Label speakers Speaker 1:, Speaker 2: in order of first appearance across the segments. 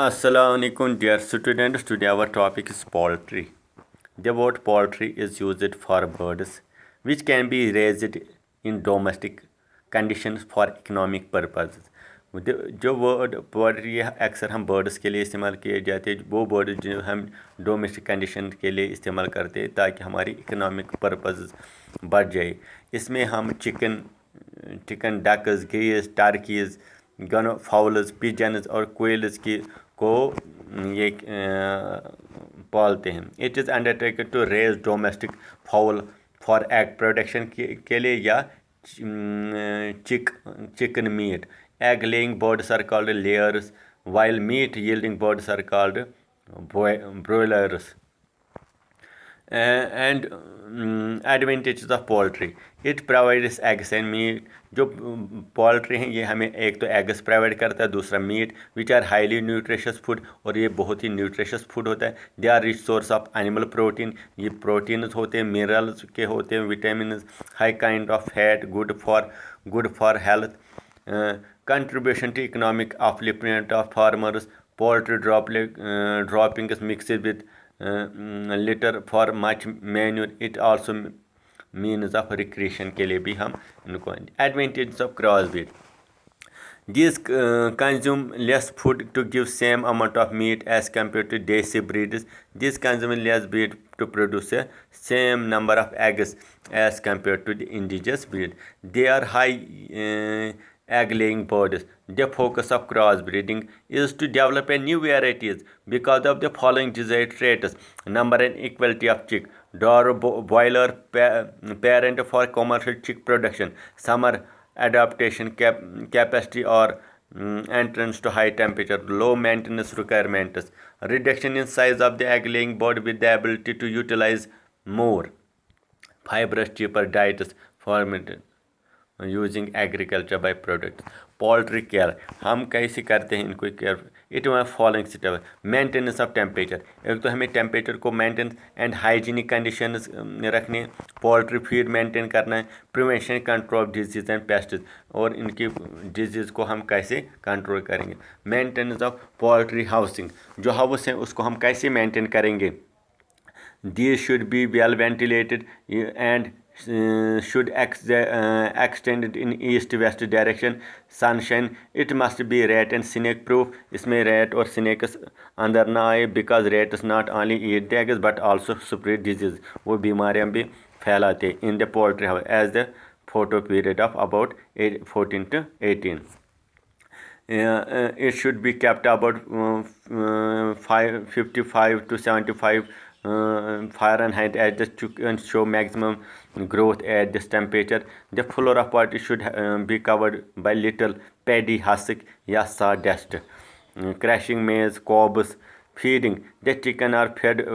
Speaker 1: Assalamualaikum dear students. Today our topic is poultry. The word poultry is used for birds which can be raised in domestic conditions for economic purposes. जो word poultry है अक्सर हम birds के लिए इस्तेमाल किए जाते हैं, वो बर्ड जो हम डोमेस्टिक कंडीशन के लिए इस्तेमाल करते हैं ताकि हमारी इकोनॉमिक पर्पस बढ़ जाए। इसमें हम chicken ducks geese turkeys guinea fowls pigeons और कोयल्स की को ये पालते हैं। It is undertaken to raise domestic fowl for egg production के लिए या chicken meat. Egg laying birds are called layers while meat yielding birds are called broilers. And advantages of poultry, it provides eggs and meat. जो poultry हैं ये हमें एक तो eggs provide करता है, दूसरा meat which are highly nutritious food, और ये बहुत ही न्यूट्रिशियस फूड होता है। They are rich source of animal protein, ये प्रोटीन्स होते हैं, मिनरल्स के होते हैं, vitamin, high kind of fat, good for health. Contribution to economic upliftment of farmers, poultry droppings mixed with litter for much manure. It also means of recreation के लिए भी हम इनको। Advantages of crossbreed, these consume less food to give same amount of meat as compared to desi breeds. These consume less breed to produce a same number of eggs as compared to the indigenous breed. They are high egg-laying birds. The focus of crossbreeding is to develop a new varieties because of the following desired traits: number and equality of chick, door boiler parent for commercial chick production, summer adaptation capacity or entrance to high temperature, low maintenance requirements, reduction in size of the egg-laying bird with the ability to utilize more fibrous cheaper diets formatted using agriculture by product. Poultry care हम कैसे करते हैं इनको care? It one following step: maintenance of temperature, एक तो हमें temperature को maintain and hygienic conditions रखने, पोल्ट्री फीड मेंटेन करना है, prevention control of disease and pests, और इनकी डिजीज़ को हम कैसे कंट्रोल करेंगे। मेंटेनेंस ऑफ पोल्ट्री हाउसिंग, जो हाउस है उसको हम कैसे मेंटेन करेंगे। These should be well ventilated and should extend in east-west direction. Sunshine, it must be rat and snake proof. इसमें rat और snakes अंदर ना आए, because rats not only eat the eggs but also spread disease. वो बीमारियाँ भी फैलाते in the poultry house as the photo period of about 14 to 18. It should be kept about 55 to 75 Fahrenheit at the chicken show maximum growth at this temperature. The floor of potty should be covered by little paddy husk या sawdust. Crashing maize cobs. Feeding, the chicken are fed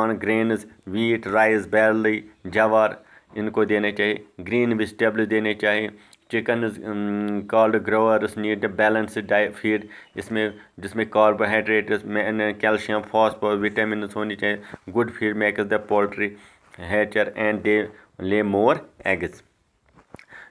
Speaker 1: on grains, wheat, rice, barley, jawar, इनको देने चाहिए। Green vegetable देने चाहिए। Chicken called growers need balanced feed, इसमें जिसमें carbohydrates, calcium, phosphorus, vitamin होनी चाहिए। Good feed makes the poultry hatcher and they lay more eggs.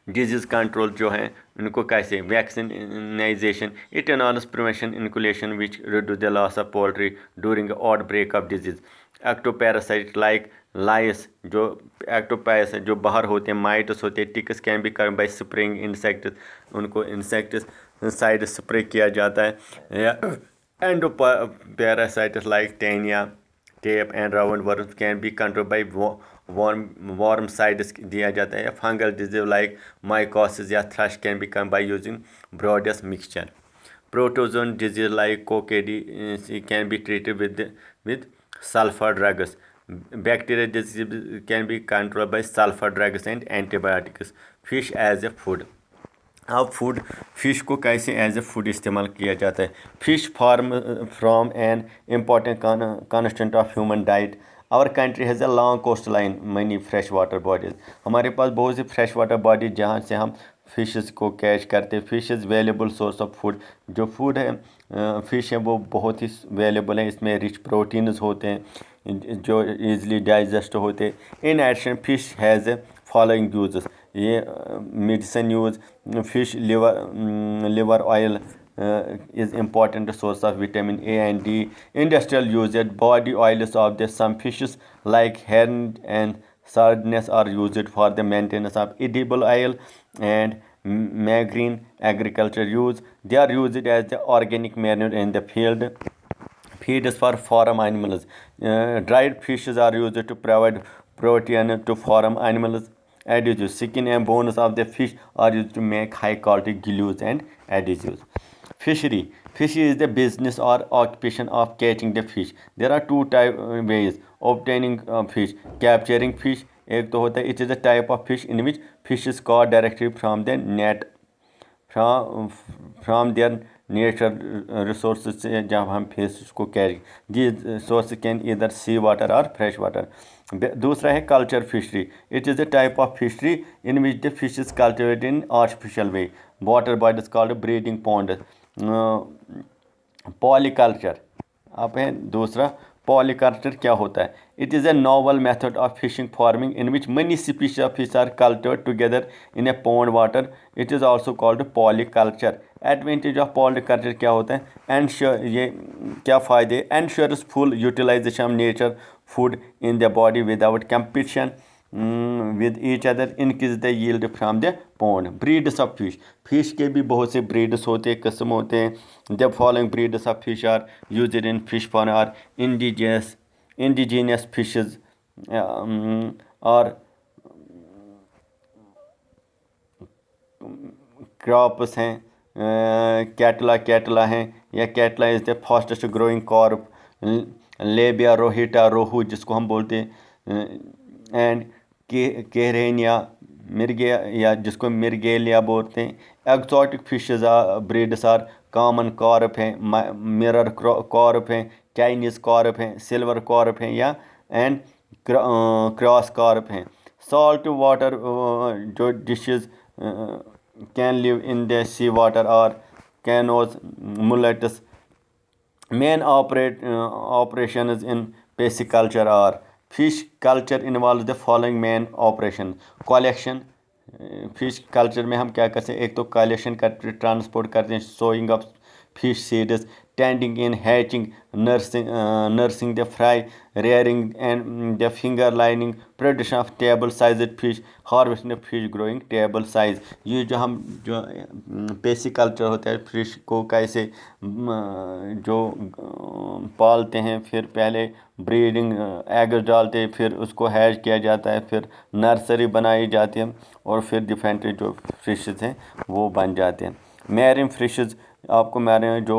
Speaker 1: Disease control जो है इनको कैसे? Vaccinization, it enhance prevention inoculation which reduce the loss of poultry during outbreak of disease. Ectoparasite like lice, जो एक्टोपैस जो बाहर होते हैं, माइट्स होते हैं, ticks can be come by spraying insects, उनको इंसेक्टिसाइड स्प्रे किया जाता है। या endoparasites like Taenia tape and round worms can be control by vermicides दिया जाता है। या फंगल डिजीज लाइक माइकोसिस या thrush can be come by using Bordeaux mixture. Protozoan disease like coccidia can be treated with sulfur drugs. Bacterial disease can be controlled by sulfur drugs and antibiotics. Fish as a food. अब fish को कैसे as a food इस्तेमाल किया जाता है? Fish farm from an important constant of human diet. Our country has a long coast line, many fresh water bodies. हमारे पास बहुत सी फ्रेश वाटर बॉडीज जहाँ से हम फिशेस को कैच करते हैं। Fish is valuable source of food, जो फूड है फिश है वो बहुत ही वेलेबल है। इसमें रिच प्रोटीन्स होते हैं जो ईज़िली डाइजेस्ट होते हैं। In addition fish has a following uses, ये medicine use, fish liver oil is important source of vitamin A and D. Industrial usage body oils of the some fishes like herring and sardines are used for the maintenance of edible oil and marine agriculture use. They are used as the organic manure in the field. Feeds for farm animals. Dried fishes are used to provide protein to farm animals. Adhesives. Skin and bones of the fish are used to make high quality glues and adhesives. Fishery. Fishery is the business or occupation of catching the fish. There are two ways obtaining fish. Capturing fish. एक तो होता है, it is a type of fish in which fish is caught directly from the net, from their natural resources से जब हम fish को carry ji source can इधर सी water और फ्रेश वाटर. दूसरा है culture fishery. It is a type of fishery in which the fish is cultivated in artificial way. Water bodies called breeding pond. Polyculture अब है दूसरा. Polyculture क्या होता है? It is a novel method of fishing farming in which many species of fish are cultivated together in a pond water. It is also called polyculture. Advantage of polyculture क्या होता है? Ensure ये क्या फ़ायदे? Ensures full utilization of nature food in the body without competition with each other. Increase the yield from the pond. Breeds of fish. Fish के भी बहुत से breeds होते हैं, किस्म होते हैं. The following breeds of fish are used in fish fauna are indigenous fishes or crops हैं. कैटला हैं या catla is the fastest growing crop. Labeo rohita rohu जिसको हम बोलते हैं. एंड केरेन या मिर्गे या जिसको मिर्गेलिया बोलते हैं. Exotic fishes breeds are common carp हैं, मिरर कॉर्प हैं, चाइनीज़ कॉर्प हैं, सिल्वर कॉर्प हैं या एंड क्रॉस कॉर्प हैं. सॉल्ट वाटर जो fishes can live in the sea water or canoes, mullets. Main operations in pisciculture are fish culture involves the following main operation. Collection. Fish culture में हम क्या करते हैं? एक तो कलेक्शन करते, ट्रांसपोर्ट करते हैं, sowing of fish seeds, tending in hatching, nursing the fry, rearing and the finger lining, production of table sized fish, harvesting the fish growing table size. ये जो हम जो बेसिक कल्चर होता है फिश को कैसे जो पालते हैं, फिर पहले ब्रीडिंग एग्स डालते हैं, फिर उसको हैच किया जाता है, फिर नर्सरी बनाई जाती है और फिर डिफरेंट जो फिशेस हैं वो बन जाते हैं. मैरिन फिशेस आपको मैरिन जो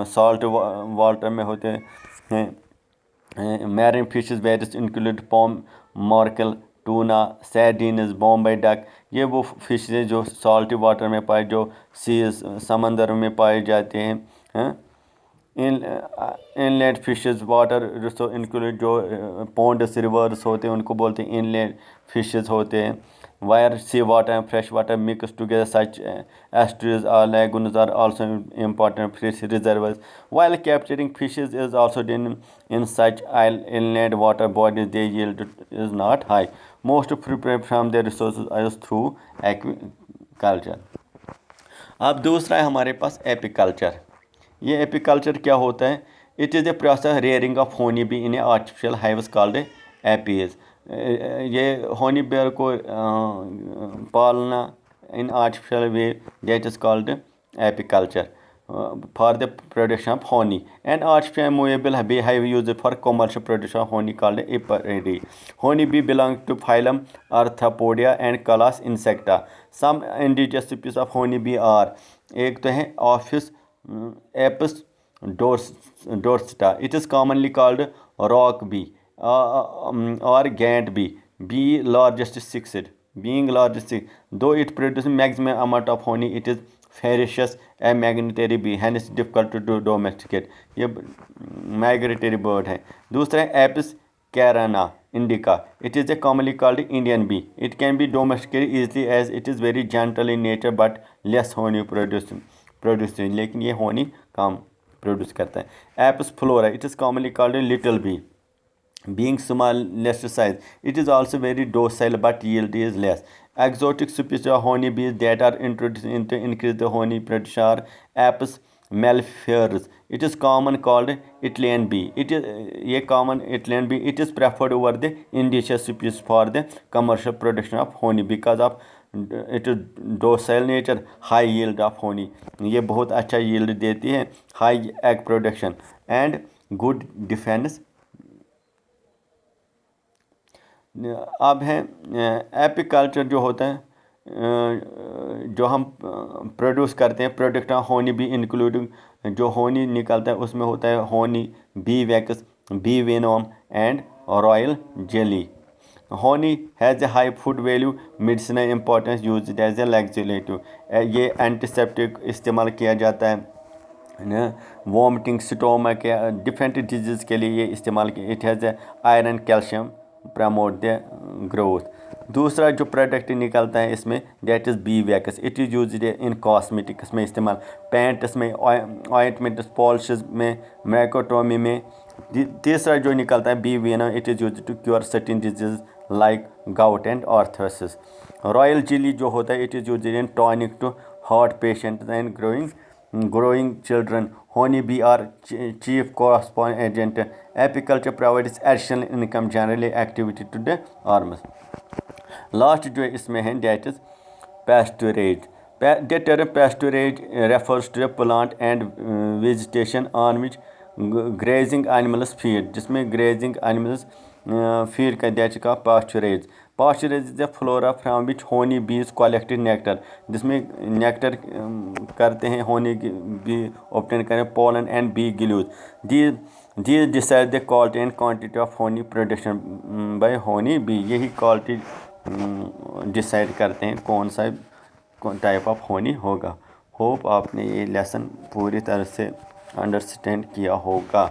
Speaker 1: सॉल्ट वाटर में होते हैं. Marine fishes various include pom, mackerel, tuna, sardines, Bombay duck. ये वो फिश हैं जो सॉल्ट वाटर में पाए, जो सीज समंदर में पाए जाते हैं. Inlet fishes water resource include जो पॉन्ड्स रिवर्स होते हैं उनको बोलते हैं इनलेट फिशेस होते हैं. Where sea water and fresh water mix together, such estuaries or lagoons are also important fish reservoirs. While capturing fishes is also done in such inland water bodies, their yield is not high. Most prepared from their resources is through aquaculture. अब दूसरा है हमारे पास apiculture. ये apiculture क्या होता है? It is a process rearing of honey bee in a artificial hives called apiaries. ये honey bear को पालना in artificial way that is called apiculture for the production of honey. And artificial movable bee have used for commercial production of honey called apiary. Honey bee belong to phylum arthropoda and class insecta. Some indigenous species of honey bee are. एक तो है ऑफिस Apis डोर्सटा. It is commonly called rock bee or Gant bee. Bee largest sixed. Being largest, though it produces maximum amount of honey, it is ferocious and migratory bee, hence difficult to domesticate. ये migratory bird है. दूसरा है Apis carana indica. It is a commonly called Indian bee. It can be domesticated easily as it is very gentle in nature but less honey producing. लेकिन ये honey कम produce करता है. Apis flora. It is commonly called a little bee. Being small, less size, it is also very docile but yield is less. Exotic species of honey bees that are introduced to increase the honey production are Apis mellifers. It is common called Italian bee. It is ये common Italian bee. It is preferred over the indigenous species for the commercial production of honey because of it is docile nature, high yield of honey. ये बहुत अच्छा yield देती है, high egg production and good defense. अब है apiculture जो होता है, जो हम प्रोड्यूस करते हैं प्रोडक्ट होनी भी इंक्लूडिंग जो होनी निकलता है उसमें होता है honey, bee wax, bee venom and royal jelly. Honey has a high food value, medicinal importance, use as a laxative. ये एंटीसेप्टिक इस्तेमाल किया जाता है, वॉमिटिंग, स्टोमक या डिफरेंट डिजीज़ के लिए ये इस्तेमाल किया. It has a iron, calcium, promote the growth. दूसरा जो प्रोडक्ट निकलता है इसमें that is bee wax. It is use in cosmetics में इस्तेमाल, पेंट्स में, ऑइंटमेंट्स, पॉलिशेस में, मैकोटोमी में. तीसरा जो निकलता है bee venom. It is use to cure certain disease like gout and arthritis. Royal jelly जो होता है it is use in tonic to heart patient and growing children. Honey bee are chief correspondent agent. Apiculture provides additional income, generally activity to the arms. Last जो इसमें है that is pasturage. The term pasturage refers to a plant and vegetation on which grazing animals feed. जिसमें grazing animals feed का that का pasturage. Pasturage is a flora from which honey bees collect nectar. जिसमें nectar करते हैं honey bee obtain करें pollen and bee glues. These decide the quality and quantity of honey production by honey bee. यही quality decide करते हैं कौन सा type of होनी होगा. होप आपने ये लेसन पूरी तरह से अंडरस्टैंड किया होगा.